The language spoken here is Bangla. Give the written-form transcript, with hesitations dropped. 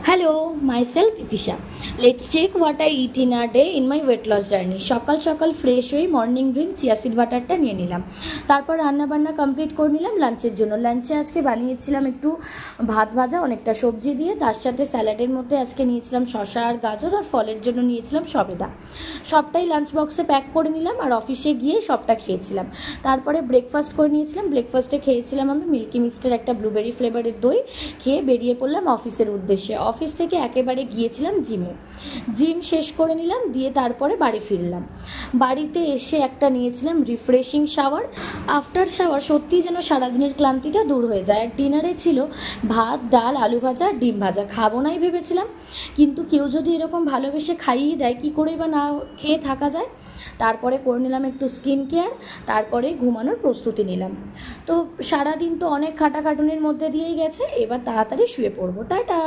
Hello, myself Itisha. Let's check what I eat in a day in my weight loss journey. সকাল সকাল ফ্রেশ হয়ে মর্নিং ড্রিঙ্ক চিয়া সিড বাটারটা নিয়ে নিলাম। তারপর রান্নাবান্না কমপ্লিট করে নিলাম লাঞ্চের জন্য। লাঞ্চে আজকে বানিয়েছিলাম একটু ভাত ভাজা, অনেকটা সবজি দিয়ে, তার সাথে স্যালাডের মধ্যে আজকে নিয়েছিলাম শসা আর গাজর, আর ফলের জন্য নিয়েছিলাম সবেদা। সবটাই লাঞ্চ বক্সে প্যাক করে নিলাম আর অফিসে গিয়ে সবটা খেয়েছিলাম। তারপরে ব্রেকফাস্ট করে নিয়েছিলাম। ব্রেকফাস্টে খেয়েছিলাম আমি মিল্কি মিক্সটের একটা ব্লুবেরি ফ্লেভারের দই। খেয়ে বেরিয়ে পড়লাম অফিসের উদ্দেশ্যে। অফিস থেকে একেবারে গিয়েছিলাম জিমে। জিম শেষ করে নিলাম, দিয়ে তারপরে বাড়ি ফিরলাম। বাড়িতে এসে একটা নিয়েছিলাম রিফ্রেশিং শাওয়ার। আফটার শাওয়ার সত্যি যেন সারাদিনের ক্লান্তিটা দূর হয়ে যায়। আর ডিনারে ছিল ভাত, ডাল, আলু ভাজা, ডিম ভাজা। খাবো নাই ভেবেছিলাম, কিন্তু কেউ যদি এরকম ভালোবেসে খাইয়ে দেয় কী করে বা না খেয়ে থাকা যায়। তারপরে করে নিলাম একটু স্কিন কেয়ার, তারপরে ঘুমানোর প্রস্তুতি নিলাম। তো সারাদিন তো অনেক খাটাখাটুনির মধ্যে দিয়েই গেছে, এবার তাড়াতাড়ি শুয়ে পড়বো। টাটা।